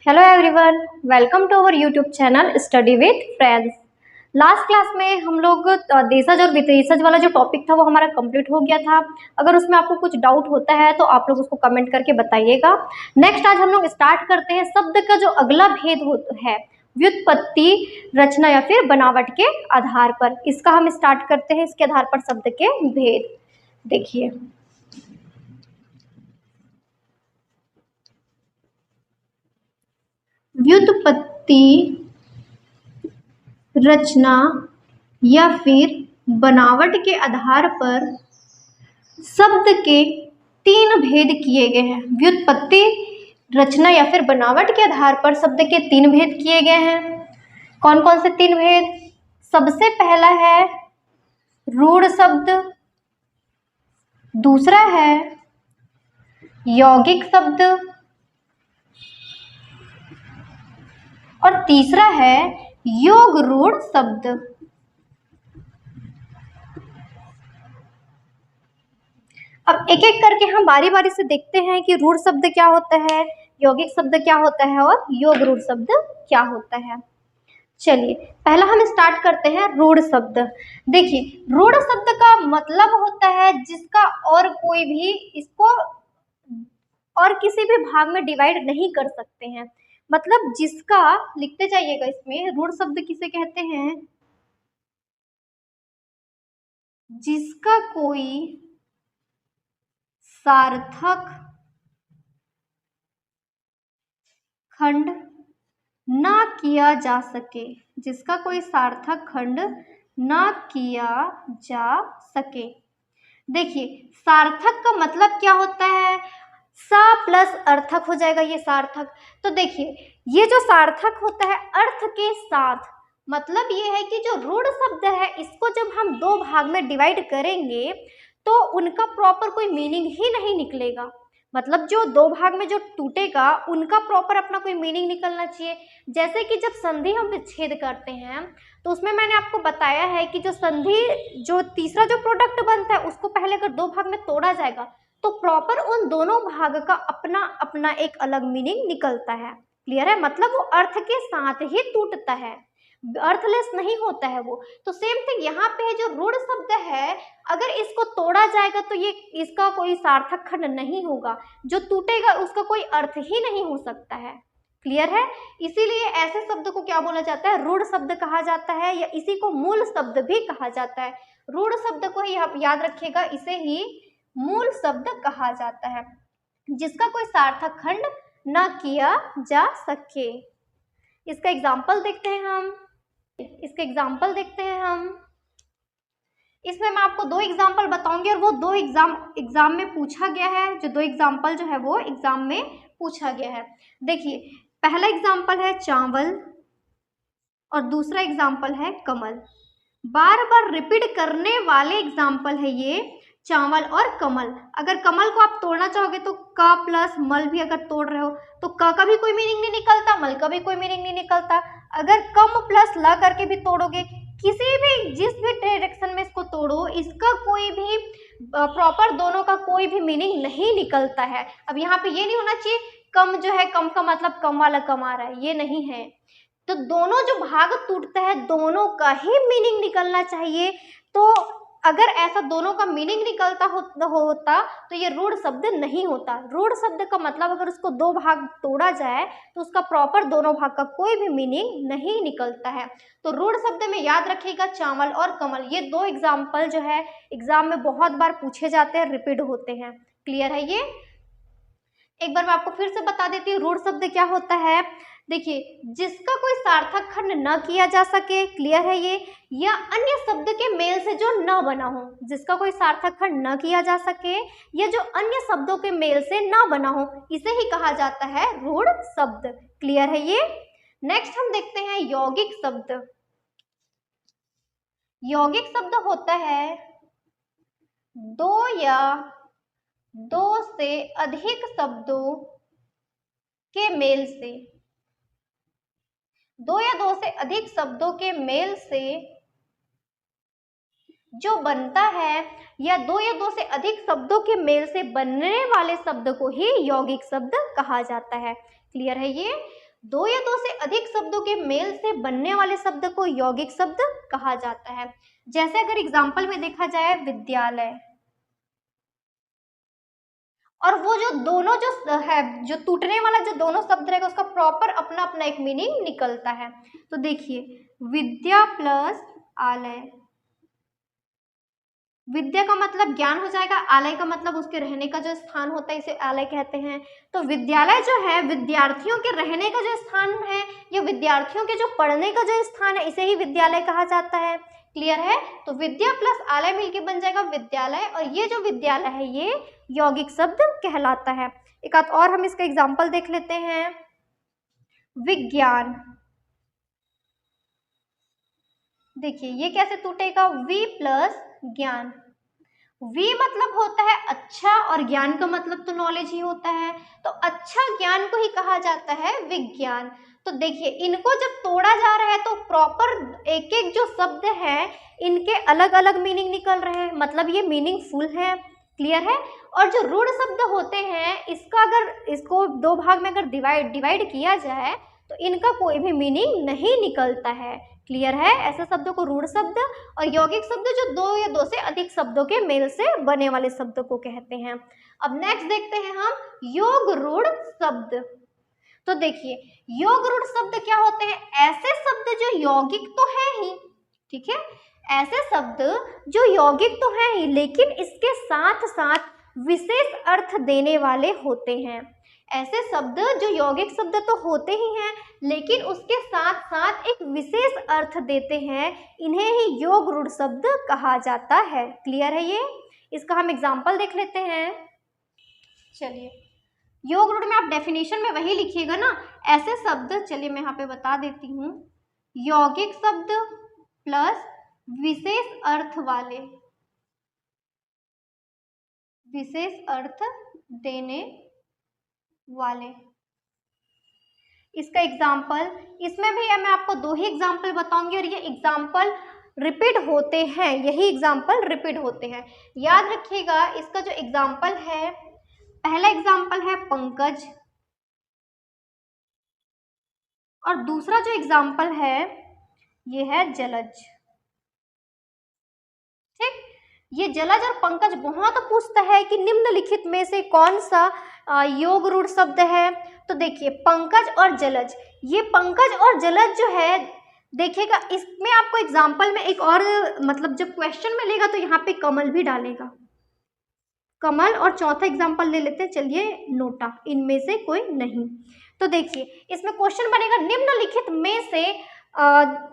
Hello everyone, welcome to our YouTube channel study with friends. Last class में हम लोग देशज और विदेशज वाला जो टॉपिक था वो हमारा कंप्लीट हो गया था। अगर उसमें आपको कुछ डाउट होता है तो आप लोग उसको कमेंट करके बताइएगा। नेक्स्ट आज हम लोग स्टार्ट करते हैं शब्द का जो अगला भेद है व्युत्पत्ति, रचना या फिर बनावट के आधार पर। इसका हम स्टार्ट करते हैं, इसके आधार पर शब्द के भेद। देखिए, व्युत्पत्ति, रचना या फिर बनावट के आधार पर शब्द के तीन भेद किए गए हैं। व्युत्पत्ति, रचना या फिर बनावट के आधार पर शब्द के तीन भेद किए गए हैं। कौन कौन से तीन भेद? सबसे पहला है रूढ़ शब्द, दूसरा है यौगिक शब्द और तीसरा है योग रूढ़ शब्द। अब एक एक करके हम बारी बारी से देखते हैं कि रूढ़ शब्द क्या होता है, यौगिक शब्द क्या होता है और योग रूढ़ शब्द क्या होता है। चलिए, पहला हम स्टार्ट करते हैं रूढ़ शब्द। देखिए, रूढ़ शब्द का मतलब होता है जिसका और कोई भी इसको और किसी भी भाग में डिवाइड नहीं कर सकते हैं। मतलब जिसका, लिखते जाइएगा इसमें, रूढ़ शब्द किसे कहते हैं? जिसका कोई सार्थक खंड ना किया जा सके, जिसका कोई सार्थक खंड ना किया जा सके। देखिए, सार्थक का मतलब क्या होता है? सा प्लस अर्थक हो जाएगा ये सार्थक। तो देखिए, ये जो सार्थक होता है अर्थ के साथ, मतलब ये है कि जो रूढ़ शब्द है इसको जब हम दो भाग में डिवाइड करेंगे तो उनका प्रॉपर कोई मीनिंग ही नहीं निकलेगा। मतलब जो दो भाग में जो टूटेगा उनका प्रॉपर अपना कोई मीनिंग निकलना चाहिए। जैसे कि जब संधि हम विच्छेद करते हैं तो उसमें मैंने आपको बताया है कि जो संधि, जो तीसरा जो प्रोडक्ट बनता है उसको पहले अगर दो भाग में तोड़ा जाएगा तो प्रॉपर उन दोनों भाग का अपना अपना एक अलग मीनिंग निकलता है। क्लियर है? मतलब वो अर्थ के साथ ही टूटता है, अर्थलेस नहीं होता है वो। तो सेम थिंग यहाँ पे है, जो रूढ़ शब्द है अगर इसको तोड़ा जाएगा तो ये इसका कोई सार्थक खंड नहीं होगा, जो टूटेगा उसका कोई अर्थ ही नहीं हो सकता है। क्लियर है? इसीलिए ऐसे शब्द को क्या बोला जाता है? रूढ़ शब्द कहा जाता है, या इसी को मूल शब्द भी कहा जाता है। रूढ़ शब्द को ही आप याद रखिएगा, इसे ही मूल शब्द कहा जाता है, जिसका कोई सार्थक खंड ना किया जा सके। इसका एग्जाम्पल देखते हैं हम। इसमें मैं आपको दो एग्जाम्पल बताऊंगी और वो दो एग्जाम में पूछा गया है। जो दो एग्जाम्पल जो है वो एग्जाम में पूछा गया है। देखिए, पहला एग्जाम्पल है चावल और दूसरा एग्जाम्पल है कमल। बार बार रिपीट करने वाले एग्जाम्पल है ये, चावल और कमल। अगर कमल को आप तोड़ना चाहोगे तो क प्लस मल भी अगर तोड़ रहे हो तो क का भी कोई मीनिंग नहीं निकलता, मल का भी कोई मीनिंग नहीं निकलता। अगर कम प्लस ल करके भी तोड़ोगे, किसी भी जिस भी डायरेक्शन में इसको तोड़ो, इसका कोई भी प्रॉपर दोनों का कोई भी मीनिंग नहीं निकलता है। अब यहाँ पे ये नहीं होना चाहिए कम जो है, कम का मतलब कम वाला कम आ रहा है, ये नहीं है। तो दोनों जो भाग टूटता है दोनों का ही मीनिंग निकलना चाहिए। तो अगर ऐसा दोनों का मीनिंग निकलता होता तो ये रूढ़ शब्द नहीं होता। रूढ़ शब्द का मतलब अगर उसको दो भाग तोड़ा जाए तो उसका प्रॉपर दोनों भाग का कोई भी मीनिंग नहीं निकलता है। तो रूढ़ शब्द में याद रखिएगा चावल और कमल, ये दो एग्जाम्पल जो है एग्जाम में बहुत बार पूछे जाते हैं, रिपीट होते हैं। क्लियर है? ये एक बार मैं आपको फिर से बता देती हूँ रूढ़ शब्द क्या होता है। देखिए, जिसका कोई सार्थक खंड न किया जा सके, क्लियर है ये, या अन्य शब्द के मेल से जो न बना हो। जिसका कोई सार्थक खंड न किया जा सके या जो अन्य शब्दों के मेल से न बना हो, इसे ही कहा जाता है रूढ़ शब्द। क्लियर है ये? नेक्स्ट हम देखते हैं यौगिक शब्द। यौगिक शब्द होता है दो या दो से अधिक शब्दों के मेल से, दो या दो से अधिक शब्दों के मेल से जो बनता है, या दो या दो से अधिक शब्दों के मेल से बनने वाले शब्द को ही यौगिक शब्द कहा जाता है। क्लियर है ये? दो या दो से अधिक शब्दों के मेल से बनने वाले शब्द को यौगिक शब्द कहा जाता है। जैसे अगर एग्जाम्पल में देखा जाए विद्यालय, और वो जो दोनों जो है, जो टूटने वाला जो दोनों शब्द रहेगा उसका प्रॉपर अपना अपना एक मीनिंग निकलता है। तो देखिए विद्या प्लस आलय, विद्या का मतलब ज्ञान हो जाएगा, आलय का मतलब उसके रहने का जो स्थान होता है, इसे आलय कहते हैं। तो विद्यालय जो है विद्यार्थियों के रहने का जो स्थान है, या विद्यार्थियों के जो पढ़ने का जो स्थान है, इसे ही विद्यालय कहा जाता है। क्लियर है? तो विद्या प्लस आलय मिलके बन जाएगा विद्यालय, और ये जो विद्यालय है ये यौगिक शब्द कहलाता है। एक आध और हम इसका एग्जाम्पल देख लेते हैं। विज्ञान, देखिए ये कैसे टूटेगा, वी प्लस ज्ञान। वी मतलब होता है अच्छा, और ज्ञान का मतलब तो नॉलेज ही होता है, तो अच्छा ज्ञान को ही कहा जाता है विज्ञान। तो देखिए इनको जब तोड़ा जा रहा है तो प्रॉपर एक एक जो शब्द है इनके अलग अलग मीनिंग निकल रहे हैं, मतलब ये मीनिंगफुल है। क्लियर है? और जो रूढ़ शब्द होते हैं इसका अगर इसको दो भाग में अगर डिवाइड किया जाए तो इनका कोई भी मीनिंग नहीं निकलता है। क्लियर है? ऐसे शब्दों को रूढ़ शब्द और यौगिक शब्द जो दो या दो से अधिक शब्दों के मेल से बने वाले शब्द को कहते हैं। अब नेक्स्ट देखते हैं हम योग रूढ़ शब्द। तो देखिए योग रूढ़ शब्द क्या होते हैं, ऐसे शब्द जो यौगिक तो है ही, ठीक है, ऐसे शब्द जो यौगिक तो है ही लेकिन इसके साथ साथ विशेष अर्थ देने वाले होते हैं। ऐसे शब्द जो यौगिक शब्द तो होते ही हैं लेकिन उसके साथ साथ एक विशेष अर्थ देते हैं, इन्हें ही योग रूढ़ शब्द कहा जाता है। क्लियर है ये? इसका हम एग्जाम्पल देख लेते हैं। चलिए योग रूढ़ में आप डेफिनेशन में वही लिखिएगा ना, ऐसे शब्द, चलिए मैं यहाँ पे बता देती हूँ, यौगिक शब्द प्लस विशेष अर्थ वाले, विशेष अर्थ देने वाले। इसका एग्जाम्पल, इसमें भी मैं आपको दो ही एग्जाम्पल बताऊंगी और ये एग्जाम्पल रिपीट होते हैं, यही एग्जाम्पल रिपीट होते हैं। याद रखिएगा इसका जो एग्जाम्पल है, पहला एग्जाम्पल है पंकज, और दूसरा जो एग्जाम्पल है ये है जलज। ठीक, ये जलज और पंकज बहुत पूछता है कि निम्नलिखित में से कौन सा योग रूढ़ शब्द है। तो देखिए पंकज और जलज, ये पंकज और जलज जो है, देखिएगा इसमें आपको एग्जाम्पल में एक और मतलब जब क्वेश्चन में लेगा तो यहाँ पे कमल भी डालेगा, कमल, और चौथा एग्जाम्पल ले लेते हैं, चलिए नोटा, इनमें से कोई नहीं। तो देखिए इसमें क्वेश्चन बनेगा निम्नलिखित में से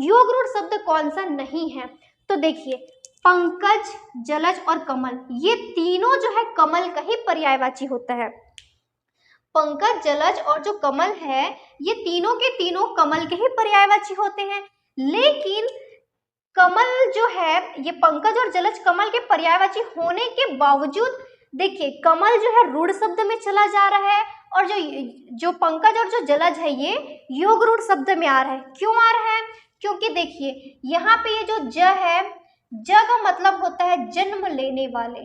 योग रूढ़ शब्द कौन सा नहीं है। तो देखिए पंकज, जलज और कमल, ये तीनों जो है कमल का ही पर्यायवाची होता है। पंकज, जलज और जो कमल है ये तीनों के तीनों कमल के ही पर्यायवाची होते हैं, लेकिन कमल जो है, ये पंकज और जलज कमल के पर्यायवाची होने के बावजूद देखिए कमल जो है रूढ़ शब्द में चला जा रहा है, और जो पंकज और जो जलज है ये योग रूढ़ शब्द में आ रहा है। क्यों आ रहा है? क्योंकि देखिए यहाँ पे ये जो ज है, ज का मतलब होता है जन्म लेने वाले,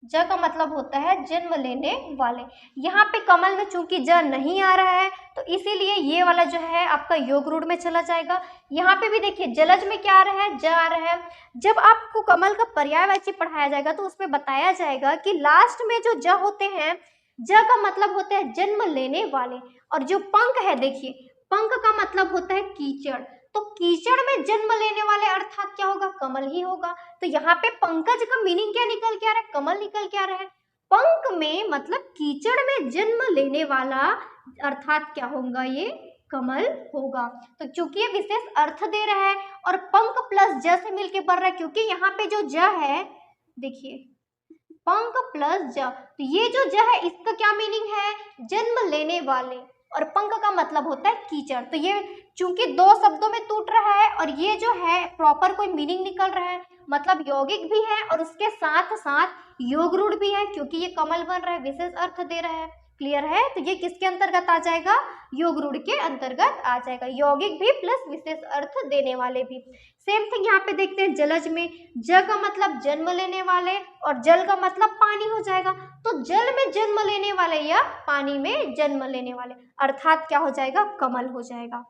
ज का मतलब होता है जन्म लेने वाले। यहाँ पे कमल में चूंकि ज नहीं आ रहा है तो इसीलिए ये वाला जो है आपका योग रूढ़ में चला जाएगा। यहाँ पे भी देखिए जलज में क्या आ रहा है, ज आ रहा है। जब आपको कमल का पर्यायवाची पढ़ाया जाएगा तो उसमें बताया जाएगा कि लास्ट में जो ज होते हैं, ज का मतलब होता है जन्म लेने वाले, और जो पंक है, देखिए पंक का मतलब होता है कीचड़, तो कीचड़ में जन्म लेने वाले अर्थात क्या होगा, कमल ही होगा। तो यहाँ पे पंकज का मीनिंग क्या निकल के आ रहा है, कमल निकल के आ रहा है। पंक में मतलब कीचड़ में जन्म लेने वाला अर्थात क्या होगा, ये कमल होगा। तो चूंकि ये विशेष अर्थ दे रहा है और पंक प्लस ज से मिलके बन रहा है, क्योंकि यहाँ पे जो ज है, देखिए पंक प्लस ज, तो ये जो ज है इसका क्या मीनिंग है, जन्म लेने वाले, और पंक का मतलब होता है कीचड़। तो ये चूंकि दो शब्दों में टूट रहा है और ये जो है प्रॉपर कोई मीनिंग निकल रहा है, मतलब यौगिक भी है और उसके साथ साथ योग रूढ़ भी है, क्योंकि ये कमल बन रहा है, विशेष अर्थ दे रहा है। क्लियर है? तो ये किसके अंतर्गत आ जाएगा? योग रूढ़ के अंतर्गत आ जाएगा। यौगिक भी प्लस विशेष अर्थ देने वाले भी। सेम थिंग यहाँ पे देखते हैं जलज में। ज का मतलब जन्म लेने वाले और जल का मतलब पानी हो जाएगा। तो जल में जन्म लेने वाले या पानी में जन्म लेने वाले, अर्थात क्या हो जाएगा? कमल हो जाएगा।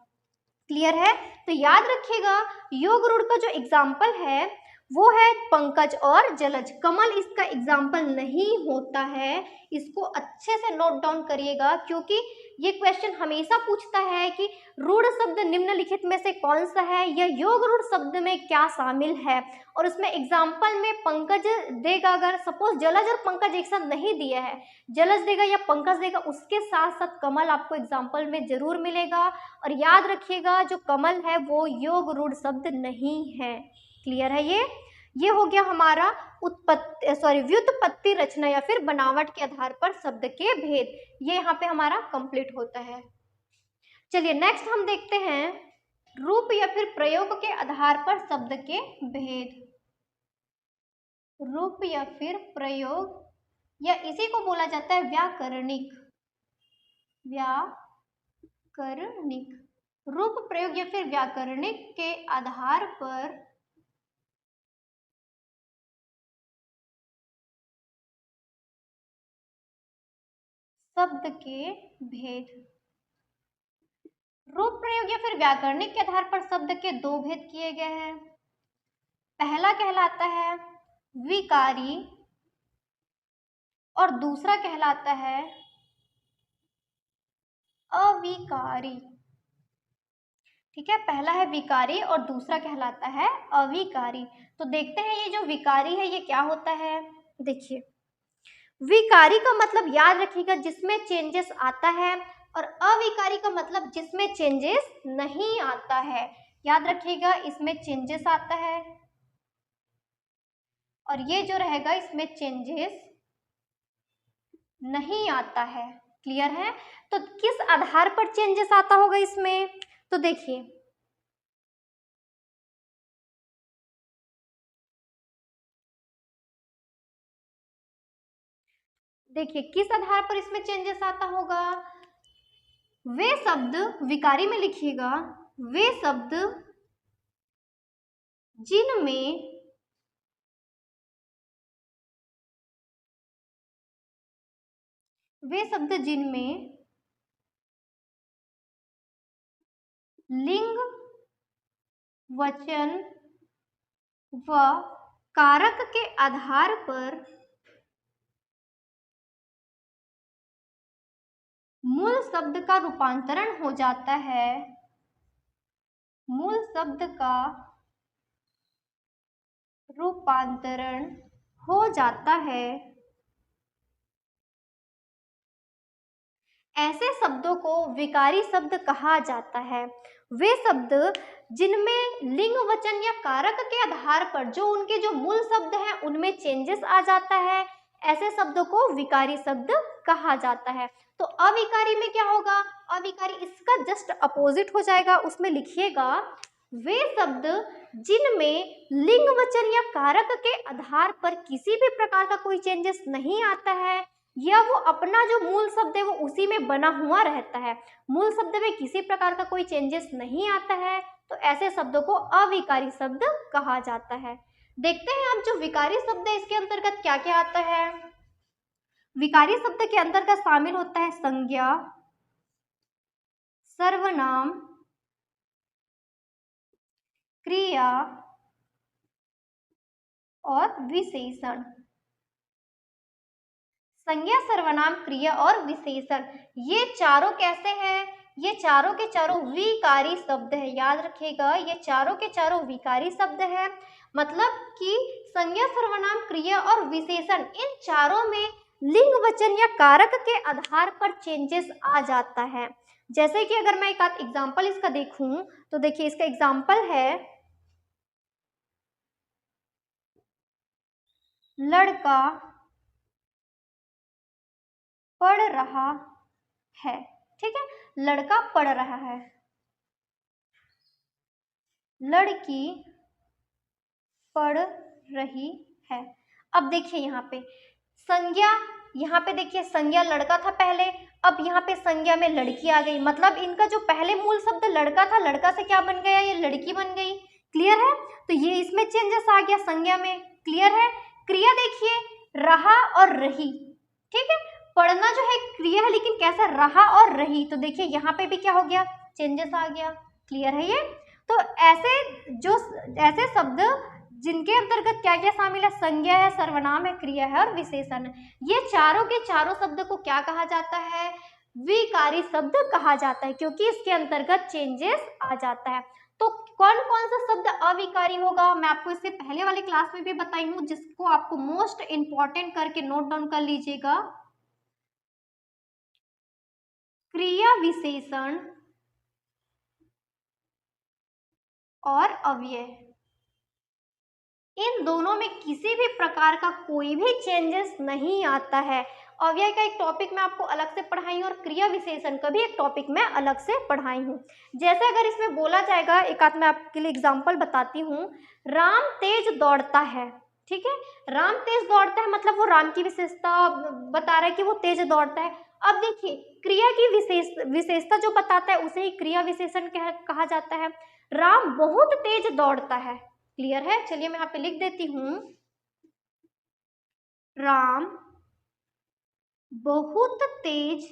क्लियर है? तो याद रखिएगा योग रूढ़ का जो एग्जाम्पल है वो है पंकज और जलज। कमल इसका एग्जाम्पल नहीं होता है, इसको अच्छे से नोट डाउन करिएगा, क्योंकि ये क्वेश्चन हमेशा पूछता है कि रूढ़ शब्द निम्नलिखित में से कौन सा है या योग रूढ़ शब्द में क्या शामिल है, और उसमें एग्जाम्पल में पंकज देगा। अगर सपोज जलज और पंकज एक साथ नहीं दिया है, जलज देगा या पंकज देगा, उसके साथ साथ कमल आपको एग्जाम्पल में जरूर मिलेगा। और याद रखिएगा जो कमल है वो योग रूढ़ शब्द नहीं है। क्लियर है? ये हो गया हमारा व्युत्पत्ति, रचना या फिर बनावट के आधार पर शब्द के भेद। ये यहाँ पे हमारा कंप्लीट होता है। चलिए नेक्स्ट हम देखते हैं रूप या फिर प्रयोग के आधार पर शब्द के भेद। रूप या फिर प्रयोग, या इसी को बोला जाता है व्याकरणिक। रूप, प्रयोग या फिर व्याकरणिक के आधार पर शब्द के भेद। रूप, प्रयोग या फिर व्याकरणिक के आधार पर शब्द के दो भेद किए गए हैं। पहला कहलाता है विकारी और दूसरा कहलाता है अविकारी। ठीक है, पहला है विकारी और दूसरा कहलाता है अविकारी। तो देखते हैं ये जो विकारी है ये क्या होता है। देखिए विकारी का मतलब याद रखिएगा जिसमें चेंजेस आता है, और अविकारी का मतलब जिसमें चेंजेस नहीं आता है। याद रखिएगा इसमें चेंजेस आता है और ये जो रहेगा इसमें चेंजेस नहीं आता है। क्लियर है? तो किस आधार पर चेंजेस आता होगा इसमें? तो देखिए किस आधार पर इसमें चेंजेस आता होगा। वे शब्द, विकारी में लिखिएगा, वे शब्द जिनमें लिंग, वचन व कारक के आधार पर मूल शब्द का रूपांतरण हो जाता है। मूल शब्द का रूपांतरण हो जाता है। ऐसे शब्दों को विकारी शब्द कहा जाता है। वे शब्द जिनमें लिंग, वचन या कारक के आधार पर जो मूल शब्द हैं उनमें चेंजेस आ जाता है, ऐसे शब्दों को विकारी शब्द कहा जाता है। तो अविकारी में क्या होगा? अविकारी इसका जस्ट अपोजिट हो जाएगा। उसमें लिखिएगा वे शब्द जिनमें लिंग, वचन या कारक के आधार पर किसी भी प्रकार का कोई चेंजेस नहीं आता है, या वो अपना जो मूल शब्द है वो उसी में बना हुआ रहता है, मूल शब्द में किसी प्रकार का कोई चेंजेस नहीं आता है, तो ऐसे शब्दों को अविकारी शब्द कहा जाता है। देखते हैं अब जो विकारी शब्द है इसके अंतर्गत क्या क्या आता है। विकारी शब्द के अंतर्गत शामिल होता है संज्ञा, सर्वनाम, क्रिया और विशेषण। संज्ञा, सर्वनाम, क्रिया और विशेषण, ये चारों कैसे हैं? ये चारों के चारों विकारी शब्द है। याद रखिएगा ये चारों के चारों विकारी शब्द है। मतलब कि संज्ञा, सर्वनाम, क्रिया और विशेषण, इन चारों में लिंग, वचन या कारक के आधार पर चेंजेस आ जाता है। जैसे कि अगर मैं एक आध एग्जाम्पल इसका देखूं तो देखिए इसका एग्जाम्पल है लड़का पढ़ रहा है। ठीक है, लड़का पढ़ रहा है। लड़की पढ़ रही है। अब देखिए यहाँ पे संज्ञा यहाँ पे देखिए संज्ञा लड़का था पहले, अब यहाँ पे संज्ञा में लड़की आ गई, मतलब इनका जो पहले मूल शब्द लड़का था, लड़का से क्या बन गया, ये लड़की बन गई। क्लियर है, तो ये इसमें चेंजेस आ गया संज्ञा में। क्लियर है, क्रिया देखिए रहा और रही, ठीक है, पढ़ना जो है क्रिया है लेकिन कैसा, रहा और रही, तो देखिए यहाँ पे भी क्या हो गया, चेंजेस आ गया। क्लियर है ये, तो ऐसे शब्द जिनके अंतर्गत क्या क्या शामिल है, संज्ञा है, सर्वनाम है, क्रिया है और विशेषण है, ये चारों के चारों शब्द को क्या कहा जाता है, विकारी शब्द कहा जाता है, क्योंकि इसके अंतर्गत चेंजेस आ जाता है। तो कौन कौन सा शब्द अविकारी होगा, मैं आपको इससे पहले वाली क्लास में भी बताई हूँ, जिसको आपको मोस्ट इंपॉर्टेंट करके नोट डाउन कर लीजिएगा। क्रिया विशेषण और अव्यय, इन दोनों में किसी भी प्रकार का कोई भी चेंजेस नहीं आता है। अव्यय का एक टॉपिक मैं आपको अलग से पढ़ाई हूँ और क्रिया विशेषण का भी एक टॉपिक मैं अलग से पढ़ाई हूँ। जैसे अगर इसमें बोला जाएगा, एक आध मैं आपके लिए एग्जांपल बताती हूँ, राम तेज दौड़ता है, ठीक है, राम तेज दौड़ता है मतलब वो राम की विशेषता बता रहा है कि वो तेज दौड़ता है। अब देखिए क्रिया की विशेषता जो बताता है उसे ही क्रिया विशेषण कहा जाता है। राम बहुत तेज दौड़ता है। क्लियर है, चलिए मैं यहाँ पे लिख देती हूँ, राम बहुत तेज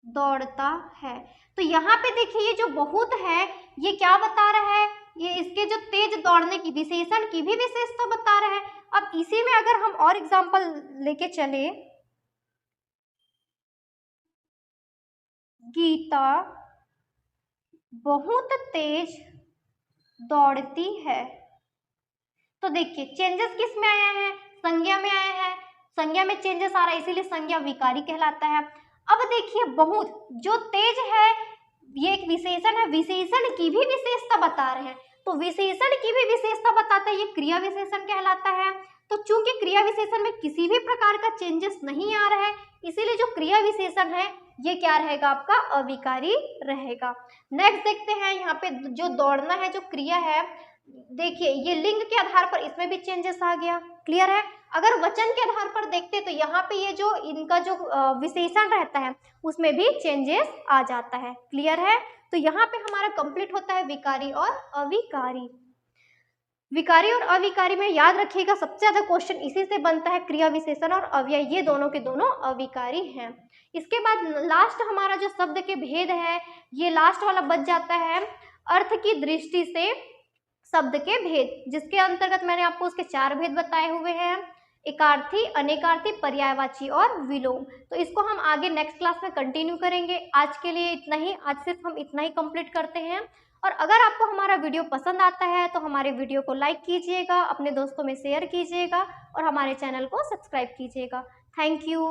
दौड़ता है। तो यहाँ पे देखिए ये जो बहुत है ये क्या बता रहा है, ये इसके जो तेज दौड़ने की विशेषण की भी विशेषता बता रहा है। अब इसी में अगर हम और एग्जांपल लेके चले, गीता बहुत तेज दौड़ती है, तो देखिए चेंजेस किस में आया है, संज्ञा में आया है, संज्ञा में चेंजेस आ रहा है इसीलिए संज्ञा विकारी कहलाता है। अब देखिए बहुत जो तेज है ये एक विशेषण है, विशेषण की भी विशेषता बता रहे हैं, तो विशेषण की भी विशेषता बताता है, ये क्रिया विशेषण कहलाता है। तो चूंकि क्रिया विशेषण में किसी भी प्रकार का चेंजेस नहीं आ रहा है इसीलिए जो क्रिया विशेषण है ये क्या रहेगा, आपका अविकारी रहेगा। नेक्स्ट देखते हैं, यहाँ पे जो दौड़ना है जो क्रिया है, देखिए ये लिंग के आधार पर इसमें भी चेंजेस आ गया। क्लियर है, अगर वचन के आधार पर देखते तो यहाँ पे ये जो इनका जो विशेषण रहता है उसमें भी चेंजेस आ जाता है। क्लियर है, तो यहाँ पे हमारा कंप्लीट होता है विकारी और अविकारी। विकारी और अविकारी में याद रखिएगा सबसे ज्यादा क्वेश्चन इसी से बनता है, क्रिया विशेषण और अव्यय ये दोनों के दोनों अविकारी हैं। इसके बाद लास्ट हमारा जो शब्द के भेद है ये लास्ट वाला बच जाता है, अर्थ की दृष्टि से शब्द के भेद, जिसके अंतर्गत मैंने आपको उसके 4 भेद बताए हुए हैं, एकार्थी, अनेकार्थी, पर्यायवाची और विलोम। तो इसको हम आगे नेक्स्ट क्लास में कंटिन्यू करेंगे। आज के लिए इतना ही, आज सिर्फ हम इतना ही कंप्लीट करते हैं। और अगर आपको हमारा वीडियो पसंद आता है तो हमारे वीडियो को लाइक कीजिएगा, अपने दोस्तों में शेयर कीजिएगा और हमारे चैनल को सब्सक्राइब कीजिएगा। Thank you.